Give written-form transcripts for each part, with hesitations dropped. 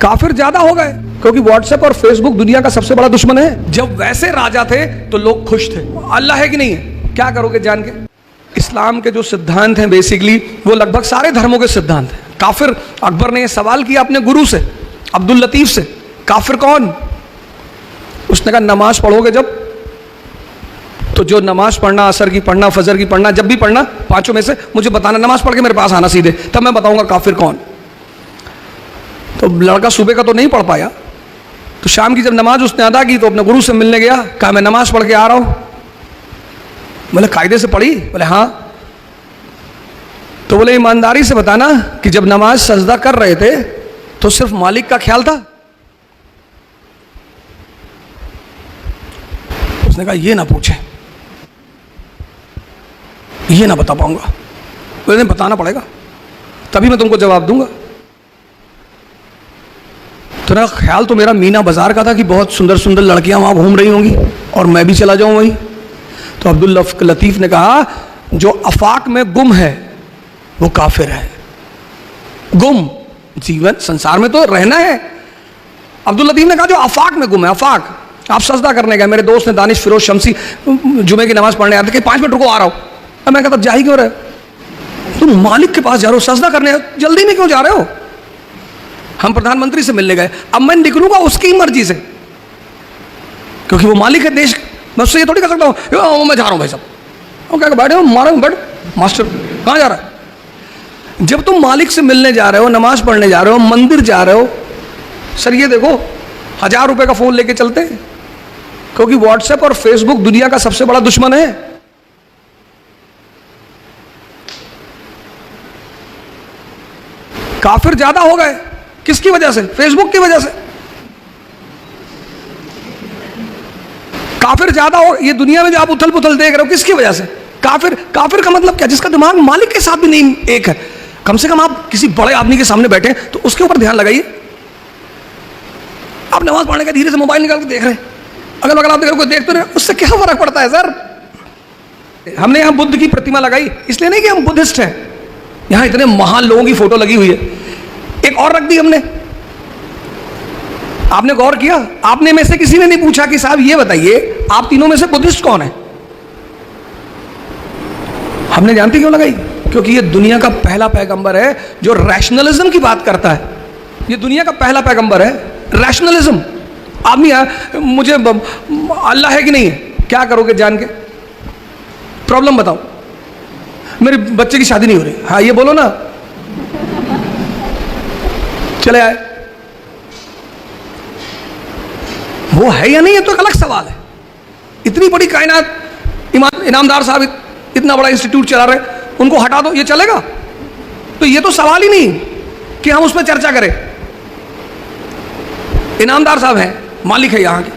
काफिर ज्यादा हो गए क्योंकि व्हाट्सएप और फेसबुक दुनिया का सबसे बड़ा दुश्मन है। जब वैसे राजा थे तो लोग खुश थे। अल्लाह है कि नहीं है? क्या करोगे जान के? इस्लाम के जो सिद्धांत हैं बेसिकली वो लगभग सारे धर्मों के सिद्धांत हैं। काफिर, अकबर ने सवाल किया अपने गुरु से, अब्दुल लतीफ से, काफिर कौन? उसने कहा नमाज पढ़ोगे जब, तो जो नमाज पढ़ना, असर की पढ़ना, फजर की पढ़ना, जब भी पढ़ना, पांचों में से मुझे बताना, नमाज पढ़ के मेरे पास आना सीधे, तब मैं बताऊंगा काफिर कौन। तो लड़का सुबह का तो नहीं पढ़ पाया, तो शाम की जब नमाज उसने अदा की तो अपने गुरु से मिलने गया। कहा मैं नमाज पढ़ के आ रहा हूं। बोले कायदे से पढ़ी? बोले हाँ। तो बोले ईमानदारी से बताना कि जब नमाज सजदा कर रहे थे तो सिर्फ मालिक का ख्याल था? उसने कहा ये ना पूछे, ये ना बता पाऊंगा। बोले बताना पड़ेगा तभी मैं तुमको जवाब दूंगा। तो ना ख्याल तो मेरा मीना बाजार का था कि बहुत सुंदर सुंदर लड़कियां वहां घूम रही होंगी और मैं भी चला जाऊं वहीं। तो अब्दुल लतीफ ने कहा जो अफाक में गुम है वो काफिर है। गुम, जीवन संसार में तो रहना है। अब्दुल लतीफ ने कहा जो अफाक में गुम है, अफाक, आप सजदा करने गए, मेरे दोस्त ने दानिश फिरोज शमसी जुमे की नमाज पढ़ने आते कि 5 मिनट रुको आ रहा हूं। अब मैं कहता जा ही क्यों रहे? तुम मालिक के पास जा रहे हो सजदा करने, जल्दी में क्यों जा रहे हो? हम प्रधानमंत्री से मिलने गए, अब मैं निकलूंगा उसकी मर्जी से क्योंकि वो मालिक है देश। मैं उससे ये थोड़ी कर सकता हूँ मैं जा रहा हूँ भाई साहब, वो क्या बैठे हो, मारो बैठ, मास्टर कहाँ जा रहा है? जब तुम मालिक से मिलने जा रहे हो, नमाज पढ़ने जा रहे हो, मंदिर जा रहे हो, सर ये देखो 1000 रुपए का फोन लेके चलते हैं क्योंकि व्हाट्सएप और फेसबुक दुनिया का सबसे बड़ा दुश्मन है। काफिर ज्यादा हो गए किसकी वजह से? फेसबुक की वजह से। काफिर ज्यादा हो, ये दुनिया में जो आप उथल पुथल देख रहे हो किसकी वजह से? काफिर। काफिर का मतलब क्या? जिसका दिमाग मालिक के साथ भी नहीं एक है। कम से कम आप किसी बड़े आदमी के सामने बैठे तो उसके ऊपर ध्यान लगाइए। आप नमाज पढ़ने का धीरे से मोबाइल निकाल के देख रहे हैं, अगल बगल आप देख रहे हो, देखते रहे, उससे क्या फर्क पड़ता है सर? हमने यहां बुद्ध की प्रतिमा लगाई इसलिए नहीं कि हम बुद्धिस्ट हैं, यहां इतने महान लोगों की फोटो लगी हुई है। एक और रख दी हमने। आपने गौर किया? आपने में से किसी ने नहीं पूछा कि साहब ये बताइए आप तीनों में से बुद्धिस्ट कौन है? हमने जानती क्यों लगाई? क्योंकि ये दुनिया का पहला पैगंबर है जो रैशनलिज्म की बात करता है। ये दुनिया का पहला पैगंबर है, रैशनलिज्म। आदमी मुझे अल्लाह है कि नहीं है, क्या करोगे जान के? प्रॉब्लम बताओ, मेरे बच्चे की शादी नहीं हो रही, हाँ ये बोलो ना, चले आए, वो है या नहीं है तो एक अलग सवाल है। इतनी बड़ी कायनात, इनामदार साहब इतना बड़ा इंस्टीट्यूट चला रहे, उनको हटा दो, ये चलेगा? तो ये तो सवाल ही नहीं कि हम उस पर चर्चा करें। इनामदार साहब हैं, मालिक है यहाँ के,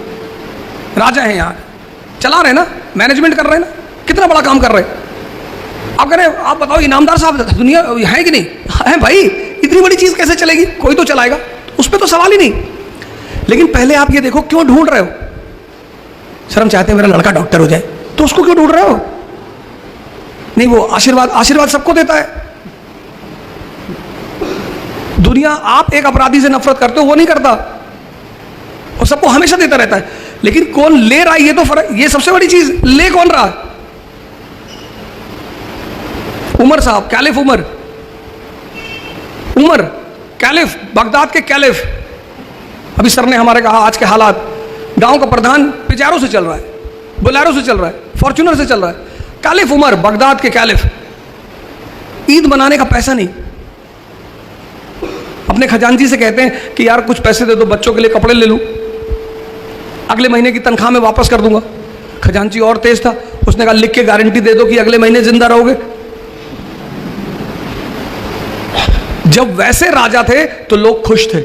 राजा हैं यहाँ के, चला रहे ना, मैनेजमेंट कर रहे हैं ना, कितना बड़ा काम कर रहे हैं। आप कह रहे आप बताओ इनामदार साहब दुनिया है कि नहीं है? भाई इतनी बड़ी चीज कैसे चलेगी? कोई तो चलाएगा, उस पर तो सवाल ही नहीं। लेकिन पहले आप ये देखो क्यों ढूंढ रहे हो? सर हम चाहते हैं मेरा लड़का डॉक्टर हो जाए, तो उसको क्यों ढूंढ रहे हो? नहीं वो आशीर्वाद सबको देता है। दुनिया, आप एक अपराधी से नफरत करते हो, वो नहीं करता, और सबको हमेशा देता रहता है। लेकिन कौन ले रहा है ये तो फर्क, ये सबसे बड़ी चीज, ले कौन रहा? उमर साहब, कैलिफ उमर कैलिफ, बगदाद के कैलिफ। अभी सर ने हमारे कहा आज के हालात, गांव का प्रधान पिजारो से चल रहा है, बोलेरो से चल रहा है, फॉर्च्यूनर से चल रहा है। कैलिफ उमर, बगदाद के कैलिफ, ईद मनाने का पैसा नहीं। अपने खजांची से कहते हैं कि यार कुछ पैसे दे दो, बच्चों के लिए कपड़े ले लूं, अगले महीने की तनख्वाह में वापस कर दूंगा। खजांची और तेज था, उसने कहा लिख के गारंटी दे दो कि अगले महीने जिंदा रहोगे। जब वैसे राजा थे तो लोग खुश थे।